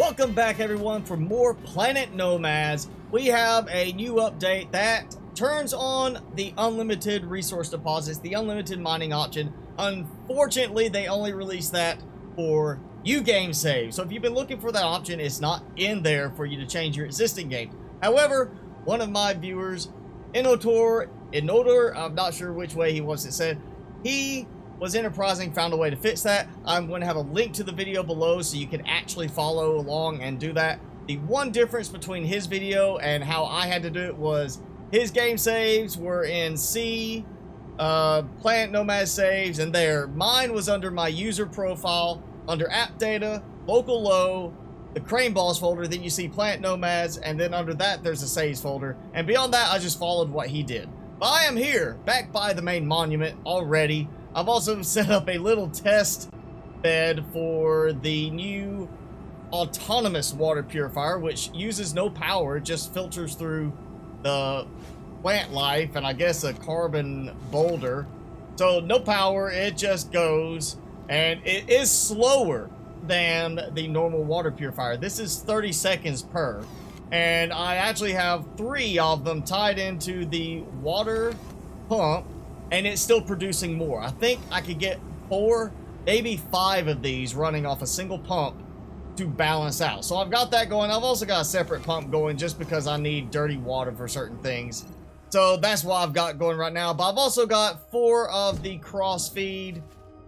Welcome back everyone for more Planet Nomads. We have a new update that turns on the unlimited resource deposits, the unlimited mining option. Unfortunately, they only released that for new game saves. So if you've been looking for that option, it's not in there for you to change your existing game. However, one of my viewers, Inotor, I'm not sure which way he wants it said, he was enterprising, found a way to fix that. I'm going to have a link to the video below so you can actually follow along and do that. The one difference between his video and how I had to do it was his game saves were in C, Planet Nomads saves, and there. Mine was under my user profile, under app data, local low, the Crane Balls folder, then you see Planet Nomads, and then under that there's a saves folder. And beyond that, I just followed what he did. But I am here, back by the main monument already. I've also set up a little test bed for the new Autonomous Water Purifier, which uses no power, just filters through the plant life and I guess a carbon boulder. So no power, it just goes, and it is slower than the normal water purifier. This is 30 seconds per, and I actually have 3 of them tied into the water pump, and it's still producing more. I think I could get 4, maybe 5 of these running off a single pump to balance out. So I've got that going. I've also got a separate pump going just because I need dirty water for certain things. So that's what I've got going right now. But I've also got 4 of the cross feed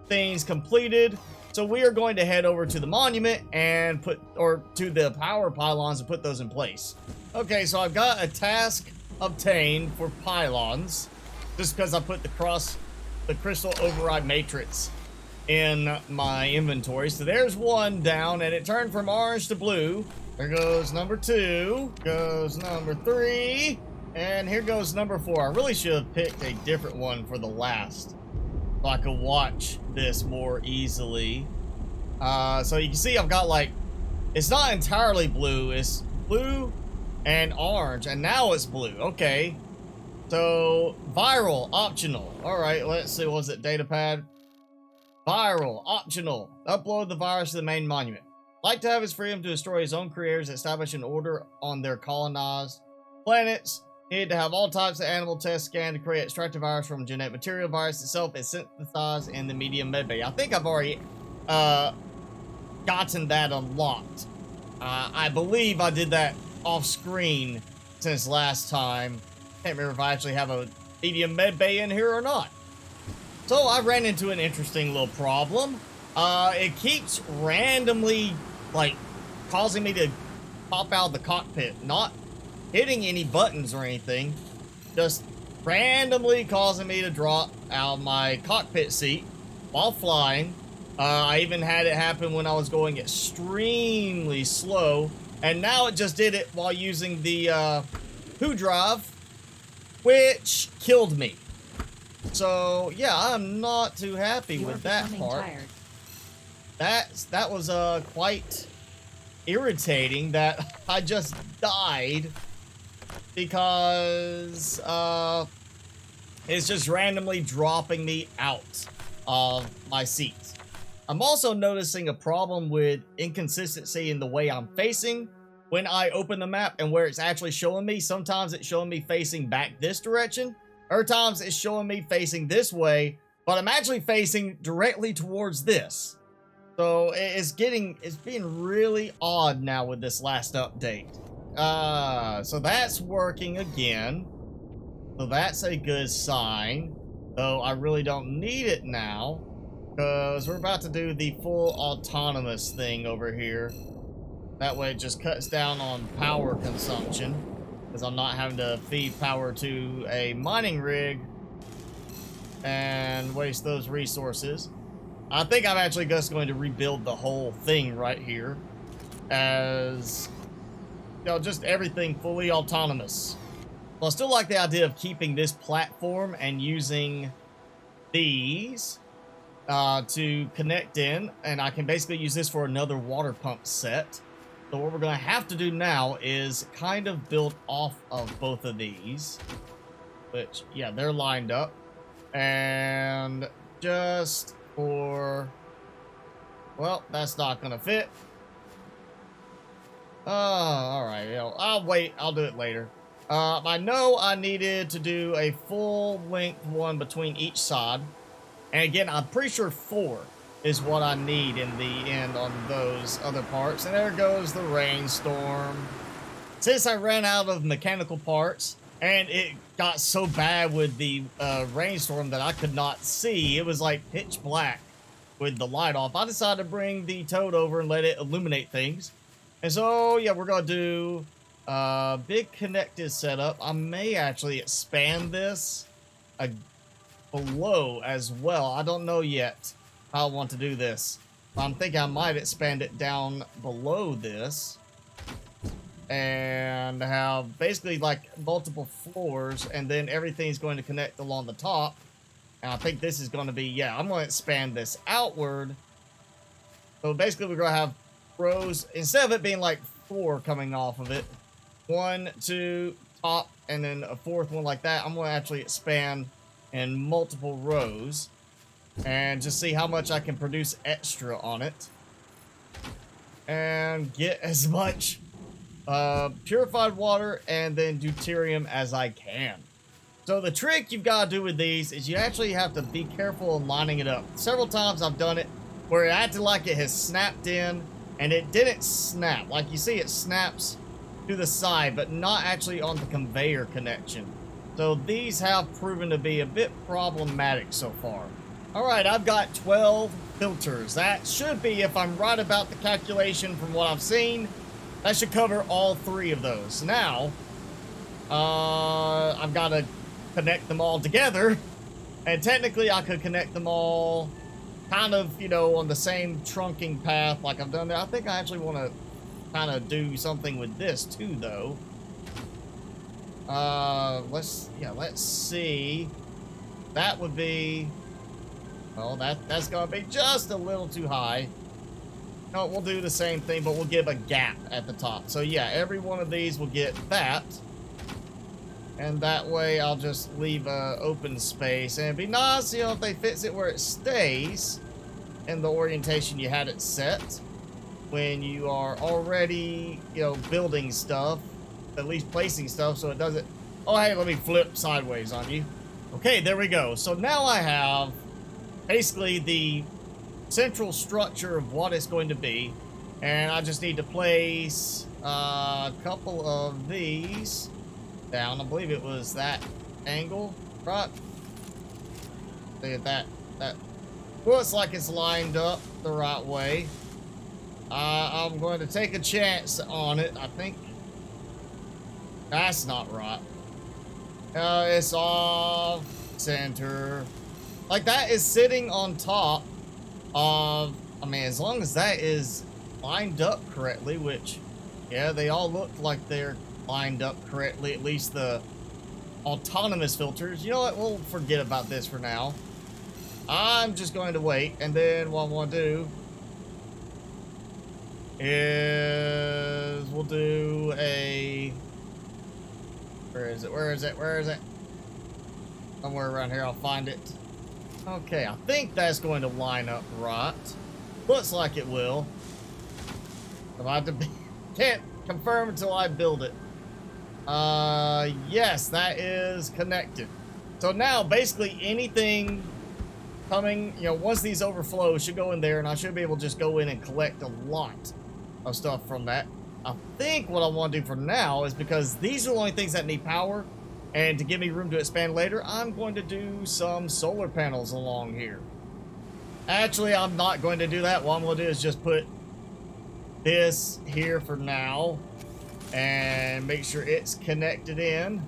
things completed. So we are going to head over to the monument and to the power pylons and put those in place. Okay, so I've got a task obtained for pylons, just because I put the crystal override matrix in my inventory. So there's 1 down, and it turned from orange to blue. There goes number 2, goes number 3, and here goes number 4. I really should have picked a different one for the last, so I could watch this more easily. So you can see I've got, like, it's not entirely blue, it's blue and orange, and now it's blue. Okay. So, viral, optional. Alright, let's see, what was it, datapad? Viral, optional. Upload the virus to the main monument. Like to have his freedom to destroy his own creators, establish an order on their colonized planets. Need to have all types of animal tests scanned to create extracted virus from genetic material. Virus itself is synthesized in the medium medbay. I think I've already gotten that unlocked. I believe I did that off screen since last time. Can't remember if I actually have a medium med bay in here or not. So I ran into an interesting little problem. It keeps randomly, like, causing me to pop out of the cockpit, not hitting any buttons or anything, just randomly causing me to drop out of my cockpit seat while flying. I even had it happen when I was going extremely slow, and now it just did it while using the Who drive, which killed me. So yeah, I'm not too happy with that part. That was quite irritating that I just died because it's just randomly dropping me out of my seat. I'm also noticing a problem with inconsistency in the way I'm facing when I open the map and where it's actually showing me. Sometimes it's showing me facing back this direction. Other times it's showing me facing this way, but I'm actually facing directly towards this. So it's being really odd now with this last update. So that's working again. So that's a good sign. Though I really don't need it now, because we're about to do the full autonomous thing over here. That way it just cuts down on power consumption, because I'm not having to feed power to a mining rig and waste those resources. I think I'm actually just going to rebuild the whole thing right here as, you know, just everything fully autonomous. Well, I still like the idea of keeping this platform and using these to connect in, and I can basically use this for another water pump set. So what we're going to have to do now is kind of build off of both of these, which, yeah, they're lined up. And just for, well, that's not going to fit. Alright, I'll wait. I'll do it later. I know I needed to do a full-length one between each side. And again, I'm pretty sure 4 is what I need in the end on those other parts. And there goes the rainstorm. Since I ran out of mechanical parts, and it got so bad with the rainstorm that I could not see, it was like pitch black with the light off, I decided to bring the toad over and let it illuminate things. And so, yeah, we're going to do a big connected setup. I may actually expand this below as well. I don't know yet how I want to do this. I'm thinking I might expand it down below this and have basically like multiple floors, and then everything's going to connect along the top. And I think this is going to be, yeah, I'm going to expand this outward. So basically we're going to have rows, instead of it being like 4 coming off of it, 1, 2, top, and then a 4th one like that. I'm going to actually expand in multiple rows and just see how much I can produce extra on it and get as much purified water and then deuterium as I can. So the trick you've got to do with these is you actually have to be careful in lining it up. Several times I've done it where it acted like it has snapped in, and it didn't snap. Like you see, it snaps to the side, but not actually on the conveyor connection. So these have proven to be a bit problematic so far. All right, I've got 12 filters. That should be, if I'm right about the calculation from what I've seen, that should cover all 3 of those. Now, I've got to connect them all together, and technically I could connect them all kind of, you know, on the same trunking path like I've done there. I think I actually want to kind of do something with this too, though. Let's see. That would be, well, that's gonna be just a little too high. No, we'll do the same thing, but we'll give a gap at the top. So yeah, every one of these will get that. And that way I'll just leave a open space. And it'd be nice, you know, if they fix it where it stays in the orientation you had it set when you are already, you know, building stuff, at least placing stuff, so it doesn't, oh hey, let me flip sideways on you. Okay, there we go. So now I have basically the central structure of what it's going to be, and I just need to place a couple of these down. I believe it was that angle, right? Look at that. That looks like it's lined up the right way. I'm going to take a chance on it. I think that's not right. It's off center. Like, that is sitting on top of, I mean, as long as that is lined up correctly, which, yeah, they all look like they're lined up correctly, at least the autonomous filters. You know what, we'll forget about this for now. I'm just going to wait, and then what I want to do is we'll do a, where is it? Somewhere around here, I'll find it. Okay, I think that's going to line up right. Looks like it will. If I have to be, can't confirm until I build it. Yes, that is connected. So now, basically, anything coming, you know, once these overflow should go in there, and I should be able to just go in and collect a lot of stuff from that. I think what I want to do for now is, because these are the only things that need power, and to give me room to expand later, I'm going to do some solar panels along here. Actually, I'm not going to do that. What I'm going to do is just put this here for now and make sure it's connected in.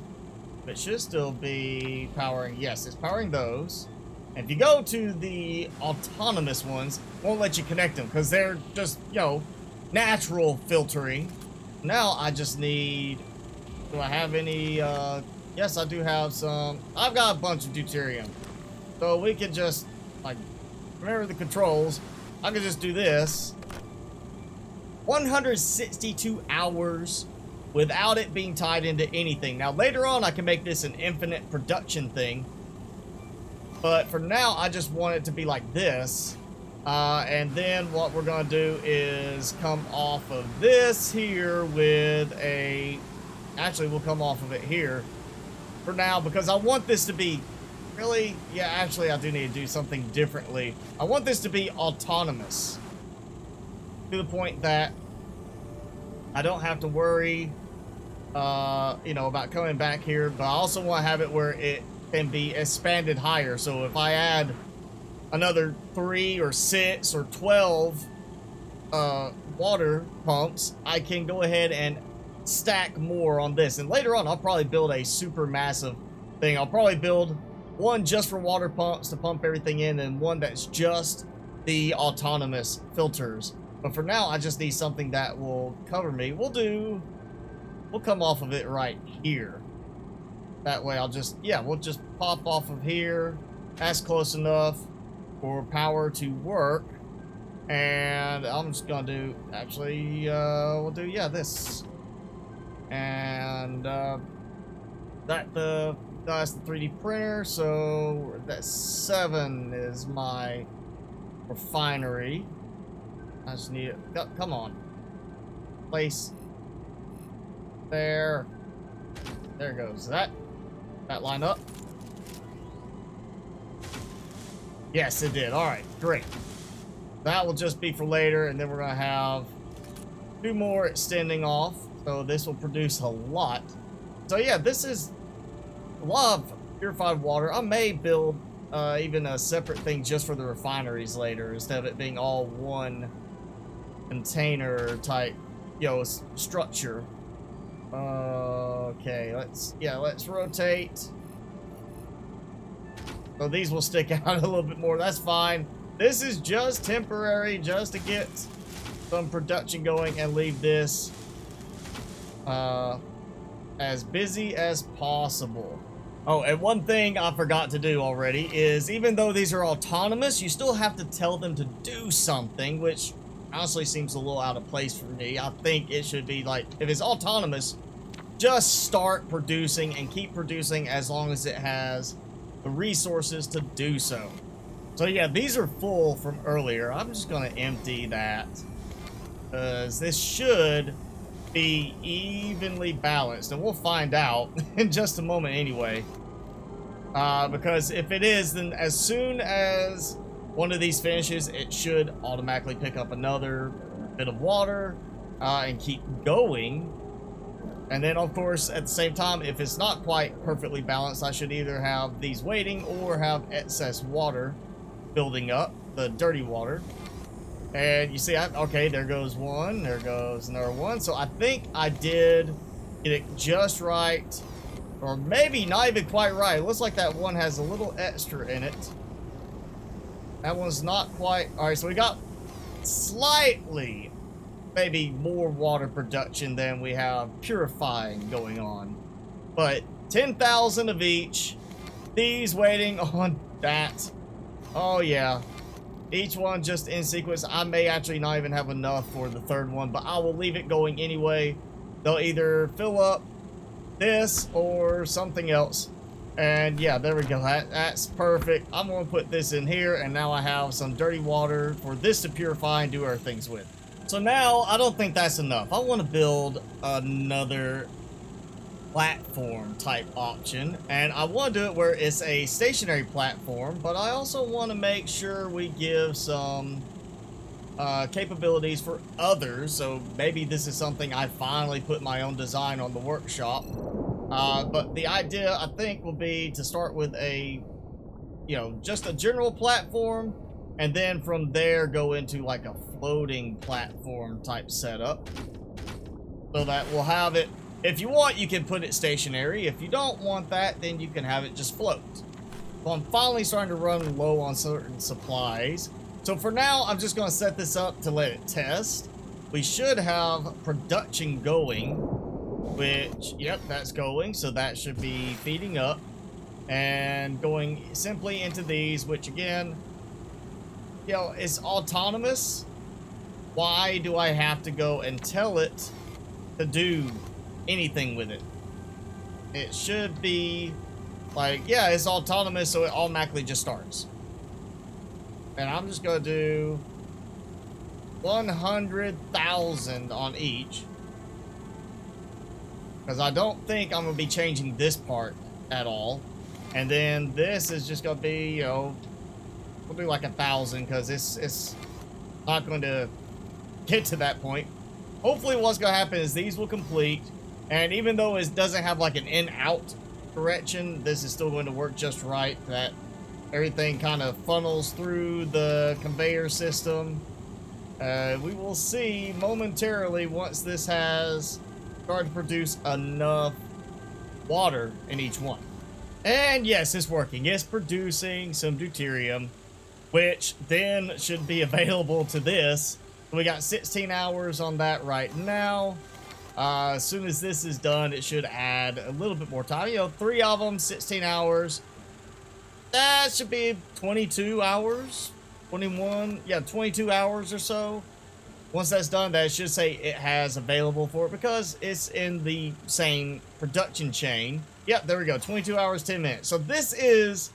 It should still be powering. Yes, it's powering those. And if you go to the autonomous ones, it won't let you connect them because they're just, you know, natural filtering. Now I just need, do I have any, yes, I do have some. I've got a bunch of deuterium. So we can just, like, remember the controls. I can just do this. 162 hours without it being tied into anything. Now, later on, I can make this an infinite production thing. But for now, I just want it to be like this. And then what we're going to do is come off of this here with a... Actually, we'll come off of it here for now because I want this to be really... Yeah, actually, I do need to do something differently. I want this to be autonomous to the point that I don't have to worry, you know, about coming back here. But I also want to have it where it can be expanded higher. So if I add another 3 or 6 or 12 water pumps, I can go ahead and stack more on this. And later on, I'll probably build a super massive thing. I'll probably build one just for water pumps to pump everything in, and one that's just the autonomous filters. But for now, I just need something that will cover me. We'll come off of it right here. That way I'll just, yeah, we'll just pop off of here. That's close enough for power to work. And I'm just gonna do, actually, we'll do, yeah, this. And that's the 3D printer, so that 7 is my refinery. I just need it. Come on. Place. There. There goes. That line up? Yes, it did. Alright, great. That will just be for later, and then we're going to have 2 more extending off. So this will produce a lot. So yeah, this is a lot of purified water. I may build even a separate thing just for the refineries later, instead of it being all one container type, structure. Okay, let's rotate. So these will stick out a little bit more. That's fine. This is just temporary, just to get some production going and leave this as busy as possible. Oh, and one thing I forgot to do already is, even though these are autonomous, you still have to tell them to do something, which honestly seems a little out of place for me. I think it should be like, if it's autonomous, just start producing and keep producing as long as it has the resources to do so. So yeah, these are full from earlier. I'm just going to empty that, because this should be evenly balanced, and we'll find out in just a moment anyway. Because if it is, then as soon as one of these finishes, it should automatically pick up another bit of water and keep going. And then, of course, at the same time, if it's not quite perfectly balanced, I should either have these waiting or have excess water building up, the dirty water. And you see, okay, there goes one, there goes another one. So I think I did get it just right, or maybe not even quite right. It looks like that one has a little extra in it. That one's not quite. All right, so we got slightly, maybe more water production than we have purifying going on. But 10,000 of each. These waiting on that. Oh, yeah. Each one just in sequence. I may actually not even have enough for the third one, but I will leave it going anyway. They'll either fill up this or something else. And yeah, there we go. That's perfect. I'm going to put this in here, and now I have some dirty water for this to purify and do our things with. So now, I don't think that's enough. I want to build another platform type option, and I want to do it where it's a stationary platform, but I also want to make sure we give some capabilities for others. So maybe this is something I finally put my own design on the workshop. But the idea, I think, will be to start with a, just a general platform, and then from there go into like a floating platform type setup, so that we'll have it. If you want, you can put it stationary. If you don't want that, then you can have it just float. So I'm finally starting to run low on certain supplies. So for now, I'm just going to set this up to let it test. We should have production going, which, yep, that's going. So that should be feeding up and going simply into these, which again, is autonomous. Why do I have to go and tell it to do anything with it? It should be like, yeah, it's autonomous, so it automatically just starts. And I'm just going to do 100,000 on each. Because I don't think I'm going to be changing this part at all. And then this is just going to be, you know, we'll do like 1,000 because it's not going to get to that point. Hopefully what's going to happen is these will complete. And even though it doesn't have like an in-out correction, this is still going to work just right. That everything kind of funnels through the conveyor system. We will see momentarily once this has started to produce enough water in each one. And yes, it's working. It's producing some deuterium, which then should be available to this. We got 16 hours on that right now. As soon as this is done, it should add a little bit more time. You know, 3 of them, 16 hours. That should be 22 hours. 21, yeah, 22 hours or so. Once that's done, that should say it has available for it because it's in the same production chain. Yep, there we go. 22 hours, 10 minutes. So this is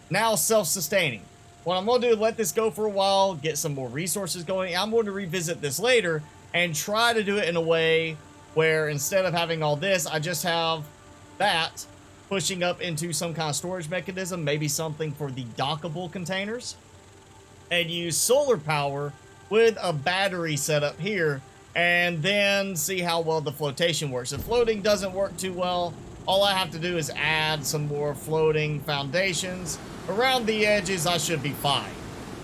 now self-sustaining. What I'm going to do is let this go for a while, get some more resources going. I'm going to revisit this later and try to do it in a way where instead of having all this, I just have that pushing up into some kind of storage mechanism, maybe something for the dockable containers, and use solar power with a battery set up here, and then see how well the flotation works. If floating doesn't work too well, all I have to do is add some more floating foundations. Around the edges, I should be fine.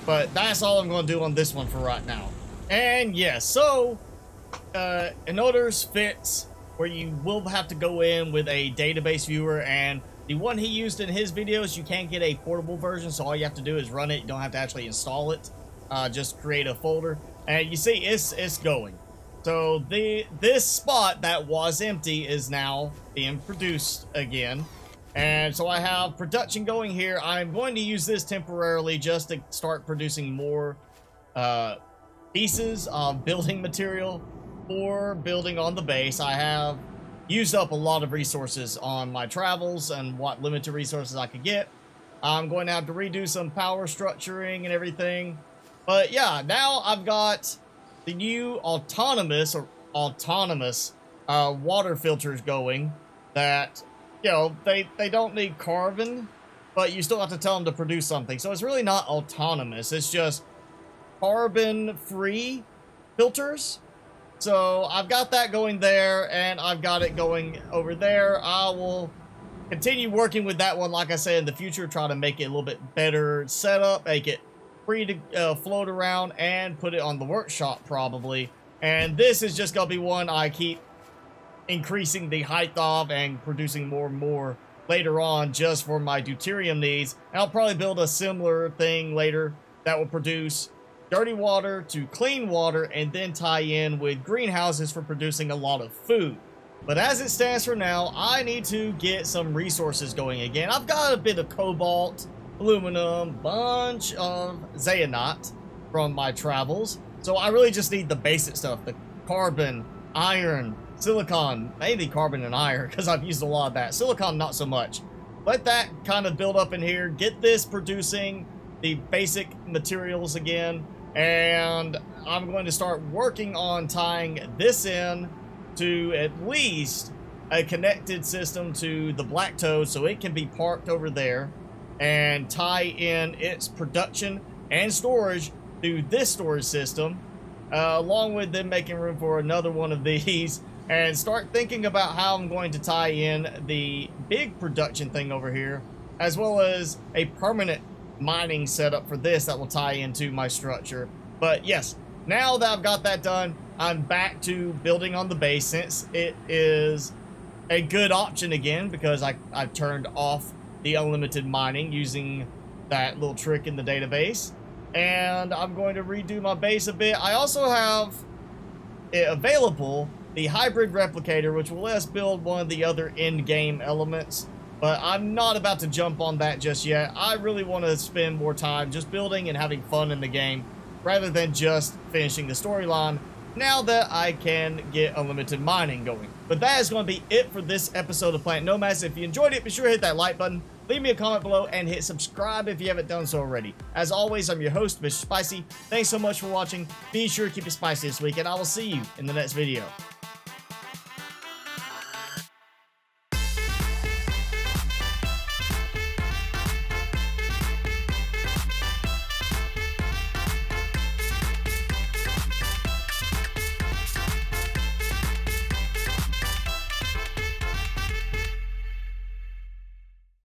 But that's all I'm going to do on this one for right now. And yes, so Inoders fits where you will have to go in with a database viewer, and the one he used in his videos, you can't get a portable version, so all you have to do is run it. You don't have to actually install it. Just create a folder, and you see it's going. So this spot that was empty is now being produced again. And so I have production going here. I'm going to use this temporarily just to start producing more pieces of building material for building on the base. I have used up a lot of resources on my travels and what limited resources I could get. I'm going to have to redo some power structuring and everything. But yeah, now I've got the new autonomous water filters going that, you know, they don't need carbon, but you still have to tell them to produce something. So it's really not autonomous. It's just carbon-free filters. So I've got that going there, and I've got it going over there. I will continue working with that one, like I said, in the future, try to make it a little bit better setup, make it free to float around, and put it on the workshop probably. And this is just gonna be one I keep increasing the height of and producing more and more later on just for my deuterium needs. And I'll probably build a similar thing later that will produce dirty water to clean water and then tie in with greenhouses for producing a lot of food. But as it stands for now, I need to get some resources going again. I've got a bit of cobalt, aluminum, bunch of zeonite from my travels. So I really just need the basic stuff, the carbon, iron, silicon, mainly carbon and iron because I've used a lot of that. Silicon, not so much. Let that kind of build up in here, get this producing the basic materials again, and I'm going to start working on tying this in to at least a connected system to the Black Toad so it can be parked over there and tie in its production and storage through this storage system, along with them making room for another one of these, and start thinking about how I'm going to tie in the big production thing over here, as well as a permanent mining setup for this that will tie into my structure. But yes, now that I've got that done, I'm back to building on the base, since it is a good option again, because I've turned off the unlimited mining using that little trick in the database. And I'm going to redo my base a bit. I also have it available, the hybrid replicator, which will let us build one of the other in-game elements, but I'm not about to jump on that just yet. I really want to spend more time just building and having fun in the game, rather than just finishing the storyline, now that I can get unlimited mining going. But that is going to be it for this episode of Planet Nomads. If you enjoyed it, be sure to hit that like button, leave me a comment below and hit subscribe if you haven't done so already. As always, I'm your host, Mr. Spicy. Thanks so much for watching. Be sure to keep it spicy this week, and I will see you in the next video.